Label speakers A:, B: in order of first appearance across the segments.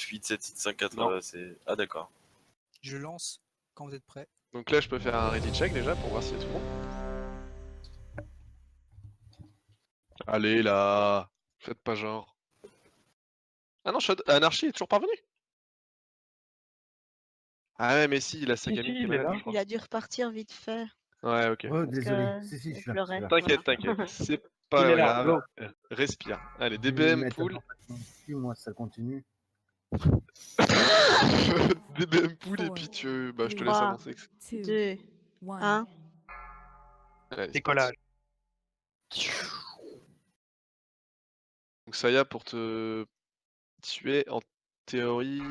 A: 8, 7, 6, 5, 4,
B: Non.
A: c'est... Ah d'accord.
C: Je lance quand vous êtes prêts.
B: Donc là, je peux faire un ready check déjà pour voir s'il y a tout le monde. Allez là, faites pas genre. Ah non, Anarchy est toujours parvenu. Ah ouais, mais si, il a sa
D: Si,
B: gamine
D: si,
B: qui est
D: il est
B: malade,
D: là.
B: je crois.
E: Il a dû repartir vite fait.
B: Ouais, ok.
F: Oh,
E: parce
F: désolé.
E: que
F: Si, si, je
E: il
F: suis là.
E: pleurait.
B: T'inquiète,
E: Voilà.
B: t'inquiète, c'est
D: Il
B: pas
D: est là,
B: grave.
D: go.
B: Respire. Allez,
F: Je vais me
B: DBM
F: mettre
B: pool.
F: information dessus, moi, ça continue.
B: DBM pool et puis tu... Bah, je te laisse
E: Trois,
B: annoncer.
E: 2, 1.
B: Allez, c'est
D: Décollage.
B: parti. Donc Saya, pour te tuer, en théorie...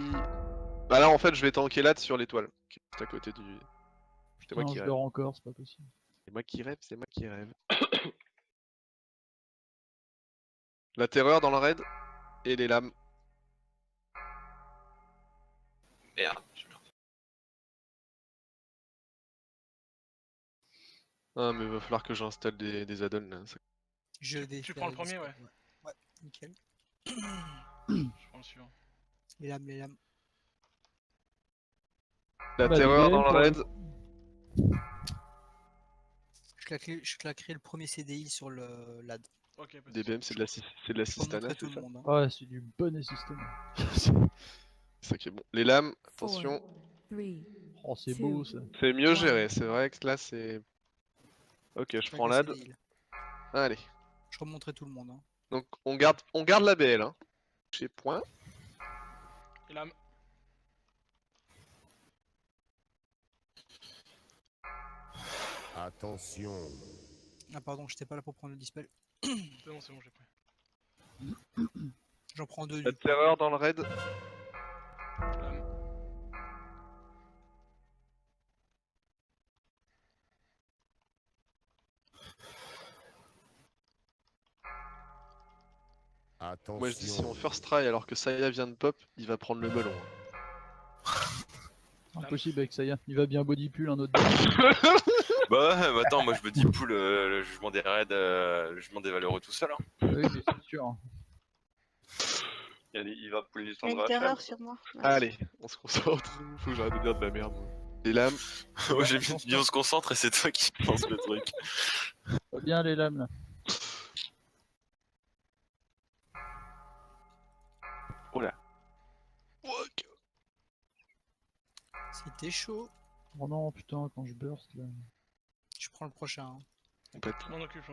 B: Bah là, en fait, je vais tanker là sur l'étoile, qui est juste à côté du... C'est moi
G: Non,
B: qui
G: je
B: rêve.
G: dors encore, c'est pas possible.
B: C'est moi qui rêve, c'est moi qui rêve. La terreur dans le raid et les lames.
A: Merde.
B: Ah, mais va falloir que j'installe des add-ons là.
C: Tu
H: prends le premier, ouais.
C: Ouais, nickel.
H: Je prends le suivant.
C: Les lames, les lames.
B: La
G: Bah,
B: terreur
G: DBM
B: dans le
G: pour
B: raid.
C: Je claquerai le premier CDI sur le LAD.
H: Ok, pas de
B: DBM, c'est de la
C: Je
B: l'assistana,
C: remonterai tout
B: c'est
C: le
B: ça?
C: monde. Hein.
G: Ouais, c'est du bon assistant.
B: C'est ça qui est bon. Les lames, attention.
G: Oh, c'est beau ça.
B: C'est mieux géré, c'est vrai que là c'est... Ok, je prends l'ad.
C: CDI, là.
B: Allez.
C: Je remonterai tout le monde. Hein.
B: Donc on garde la BL. Hein. Chez point.
H: Et là,
I: Attention.
C: Ah pardon, j'étais pas là pour prendre le dispel.
H: c'est bon, j'ai pris.
C: J'en prends deux.
B: La
C: Du coup.
B: terreur dans le raid.
H: Lame.
I: Attention.
B: Moi je dis si on first try alors que Saya vient de pop, il va prendre le melon. Hein.
G: Impossible avec ça, il va bien body pull un autre.
A: Bah ouais, mais attends, moi je me dis pool, le jugement des raids, le jugement des valeureux tout seul. Hein.
G: Oui, mais c'est sûr.
A: Il va pouler du
E: Il y
A: temps
E: a
A: de
E: une terreur sur moi.
B: Allez, on se concentre. Faut que j'arrête de dire de la merde. Les lames.
A: Moi j'ai dit on se concentre et c'est toi qui penses le truc.
G: Pas bien les lames là.
B: Oh là.
C: C'était chaud.
G: Oh non, putain, quand je burst là.
C: Je prends le prochain. Hein.
H: Je m'en occupe.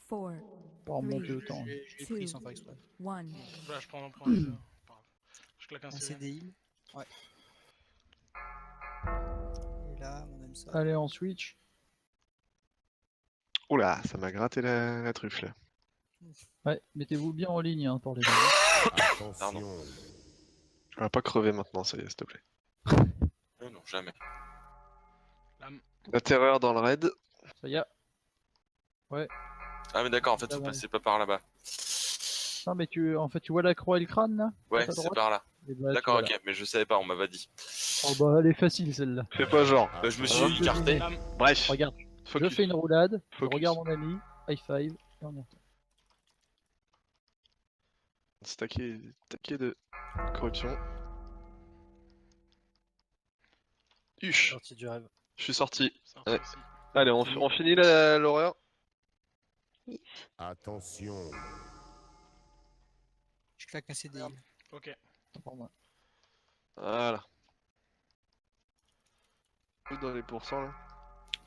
G: Pas remonter autant.
C: J'ai pris sans faire exprès.
H: Là, je prends un point. Pas grave. Je claque un
C: Un
H: CD.
C: CDI. Ouais. Et là, on aime ça.
G: Allez, en switch.
B: Oula, ça m'a gratté la truffe là.
G: Ouais, mettez-vous bien en ligne hein, pour les lames.
I: Attention.
B: Je vais pas crever maintenant, ça y est, s'il te plaît.
A: Non, jamais.
H: Lame.
B: La terreur dans le raid.
G: Ça y est. Ouais.
A: Ah mais d'accord, en fait
G: Ah
A: faut
G: ouais.
A: passer pas par là-bas.
G: Non mais tu vois la croix et le crâne là
A: Ouais,
G: à ta
A: c'est
G: droite
A: par là.
G: Et bah,
A: D'accord,
G: tu vas
A: ok, mais je savais pas, on m'avait dit.
G: là. Oh bah elle est facile celle-là.
B: Fais pas genre.
A: Bah, je me suis
G: Ah,
A: écarté.
H: Lame.
B: Bref.
G: Regarde,
B: Focus.
G: je fais une roulade, je
B: Focus.
G: regarde mon ami, high five, et on y retourne.
B: Stacké de corruption. Huch.
C: Sortie du rêve.
B: Je suis sorti.
H: Ça repart
B: Ouais.
H: ici.
B: Allez, on finit l'horreur.
I: Attention.
C: Je claque un CDI.
H: Ok.
G: Attends pour moi.
B: Voilà. Tout dans les pourcents là.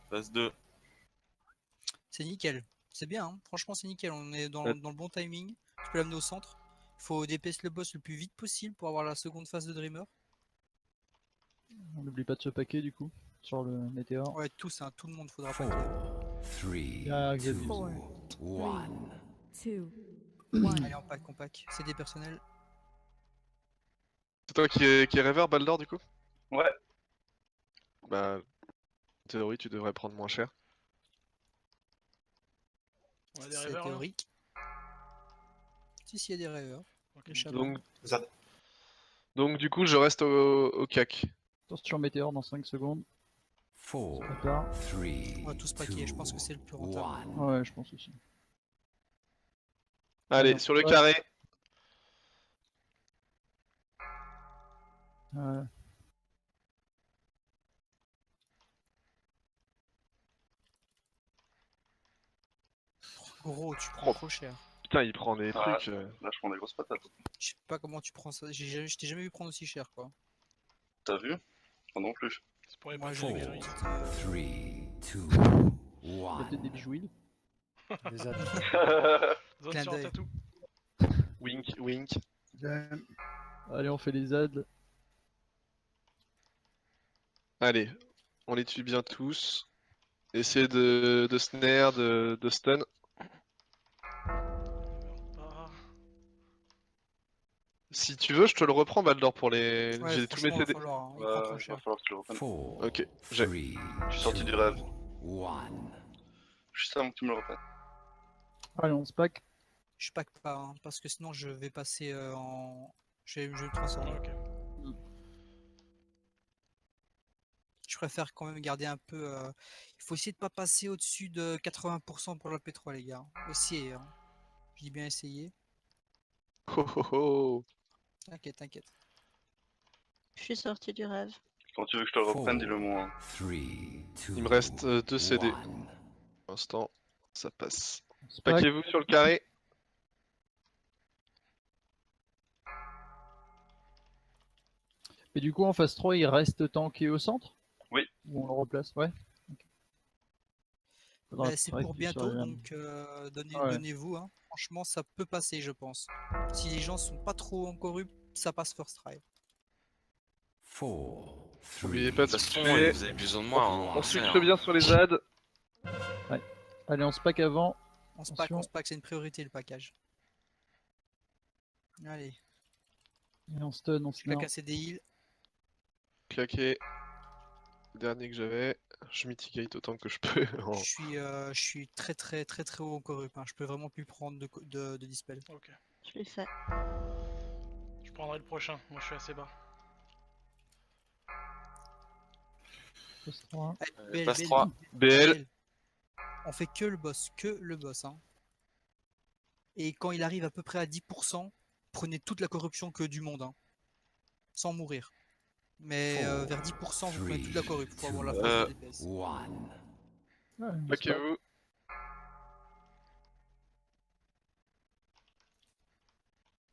A: Phase 2.
C: C'est nickel. C'est bien, hein. Franchement, c'est nickel. On est dans,
B: Ouais.
C: dans le bon timing. Tu peux l'amener au centre. Il faut DPS le boss le plus vite possible pour avoir la seconde phase de Dreamer.
G: On n'oublie pas de se paquer du coup, sur le météore.
C: Ouais, tous, hein, tout le monde faudra paquer.
I: 3,
G: Ah, Xavier.
I: 1.
C: Allez, on pack. C'est des personnels.
B: C'est toi qui est rêveur, Baldor, du coup?
D: Ouais.
B: Bah, en théorie, tu devrais prendre moins cher.
H: On a des
C: C'est
H: rêveurs. là
C: théorique. Si, il y a des rêveurs.
H: Ok.
C: Les chatons.
B: Donc, du coup, je reste au CAC.
G: Attention météore dans 5 secondes.
I: 4,
G: Prépare.
I: 3,
C: On va tous paquer. Je pense que c'est le plus rentable.
G: Ouais, je pense aussi.
B: Allez,
G: Alors,
B: sur le
G: ouais.
B: carré.
G: Ouais.
C: Gros, tu prends trop cher.
B: Putain, il prend des
D: Ah.
B: trucs.
D: Là, je prends des grosses patates.
C: Je sais pas comment tu prends ça. Je t'ai jamais vu prendre aussi cher, quoi.
D: T'as vu? Moi non plus.
H: C'est pour les
C: Moi,
H: paquets
C: j'ai
H: de
C: une
H: galeries.
C: petite,
I: 3, 2,
G: Il y a peut-être des
I: 1.
G: bijouilles.
F: Les aides.
H: Zone
C: Clin
H: sur
C: d'œil.
H: tatou.
B: Wink, wink.
F: J'aime.
G: Allez, on fait les aides.
B: Allez, on les tue bien tous. Essayez de snare, de stun.
H: Ah,
B: Si tu veux, je te le reprends, Baldor, pour les.
C: Ouais,
B: J'ai tous mes
C: franchement, va
B: CD.
C: falloir, hein. Il
D: Ouais,
C: prend trop
D: il va
C: cher.
D: falloir que je le reprenne.
I: 4,
B: Ok, j'ai.
I: 3,
D: Je suis sorti du rêve.
I: 1.
D: Juste avant que tu me le reprennes.
G: Allez, on se pack.
C: Je pack pas, hein, parce que sinon je vais passer en. Je vais me transformer.
H: ok.
C: Je préfère quand même garder un peu. Il faut essayer de pas passer au-dessus de 80% pour la P3, les gars. Essayer, hein. Je dis bien essayer.
B: Oh oh oh.
C: T'inquiète, t'inquiète.
E: Je suis sorti du rêve.
D: Quand tu veux que je te le reprenne, dis-le moi.
I: 3, 2,
B: Il me reste 2 CD.
I: 1.
B: Pour l'instant, ça passe.
G: On se pack.
B: Paquez-vous sur le carré.
G: Et du coup, en phase 3, il reste tanké au centre?
D: Oui.
G: Ou on le replace? Ouais. Ok. Faudra
C: Bah, c'est
G: rester
C: pour
G: sur
C: bientôt,
G: les lames.
C: donc
G: Ouais.
C: donnez-vous. Hein. Franchement, ça peut passer, je pense. Si les gens sont pas trop incorrupts, ça passe first try.
I: 4,
B: N'oubliez pas de
A: De toute façon,
B: tuer.
A: vous avez besoin de moi. Hein,
B: On
A: va
B: switch
A: faire.
B: bien sur les ads.
G: Allez, on se pack avant.
C: On se pack, c'est une priorité le package. Allez,
G: Et on stun, on
C: je vais
G: snare.
C: casser des heals.
B: Claqué. Dernier que j'avais. Je mitigate autant que je peux. en-
C: Je suis très très très très haut en corrupt. Hein. Je peux vraiment plus prendre de dispel.
H: Ok.
E: Je l'ai fait.
H: Je prendrai le prochain. Moi, je suis assez bas.
G: Phase 3.
C: Allez, BL,
A: Passe
C: BL,
A: 3.
B: BL.
C: BL. On fait que le boss. Hein. Et quand il arrive à peu près à 10%, prenez toute la corruption que du monde. Hein. Sans mourir. Mais vers 10%, vous prenez toute la corruption pour avoir la phase de DPS.
I: 1.
G: Ouais, on se pack.
B: Paquez-vous.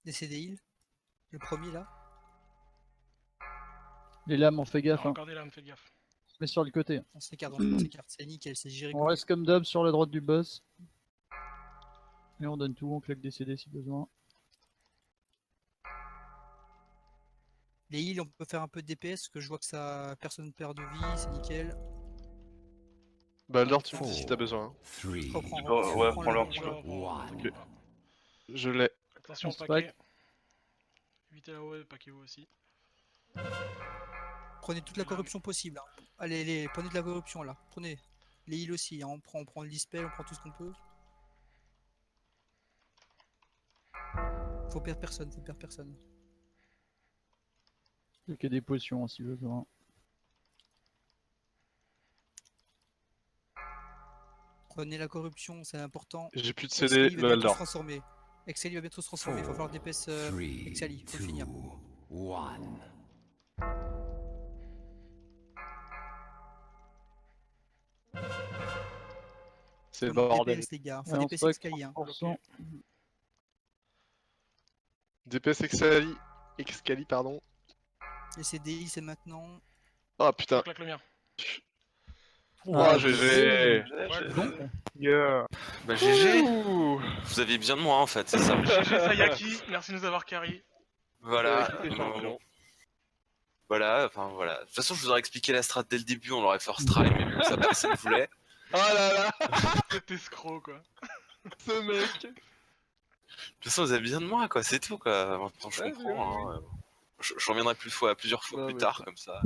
C: Laissez des heals. Le premier là.
G: Les lames, on fait gaffe. Hein.
H: Encore des lames, fais gaffe.
G: On se met sur le côté.
C: On s'écarte, on s'écarte. C'est nickel, c'est géré.
G: On reste comme d'hab sur la droite du boss. Et on donne tout, on claque des CD si besoin.
C: Les heals, on peut faire un peu de DPS, parce que je vois que ça personne perd de vie, c'est nickel.
B: Baldor, tu me dis si t'as besoin.
I: 3,
C: Reprends,
D: Ouais,
C: reprends
D: prends-le un
C: le-
D: petit peu.
B: Ok. Je l'ai.
H: Attention
G: On
H: au
G: se
H: paquet. Évitez la OE, paquez-vous aussi.
C: Prenez toute la corruption possible. Hein. Allez, prenez de la corruption là. Prenez. Les heals aussi, hein. On prend le dispel, on prend tout ce qu'on peut. Faut perdre personne, faut perdre personne.
G: Claquer des potions hein, si besoin.
C: Prenez la corruption, c'est important.
B: J'ai plus de
C: Exali
B: CD,
C: va bientôt se
B: Baldor.
C: transformer. Exali va bientôt se transformer, il va falloir DPS
I: 3,
C: Exali, faut le
I: 2,
C: finir.
I: 1.
B: C'est le
C: Faut
B: bordel.
C: DPS les gars, faut
G: Ouais, on
C: DPS
G: se pack
C: Exali. Hein.
G: 100%.
B: DPS Excali, pardon.
C: Et c'est DI, c'est maintenant.
B: Ah
H: Je
B: putain.
H: claque le mien.
B: Oh, GG.
H: Ouais,
G: Bon,
B: Yeah.
A: Bah GG.
B: Ouh.
A: Vous aviez besoin de moi en fait, c'est ça.
H: GG Sayaki, merci de nous avoir carry.
A: Voilà.
B: C'était champion.
A: Voilà, enfin voilà. De toute façon, je vous aurais expliqué la strat dès le début, on l'aurait first try, mais bon, ça personne ne voulait.
B: Oh là là.
H: Cet escroc quoi.
B: Ce mec.
A: De toute façon, vous avez besoin de moi, quoi, c'est tout, quoi. Maintenant, je
B: Ouais,
A: comprends. Hein. Je reviendrai plusieurs fois
B: Non,
A: plus
B: mais
A: tard,
B: ça-
A: comme ça.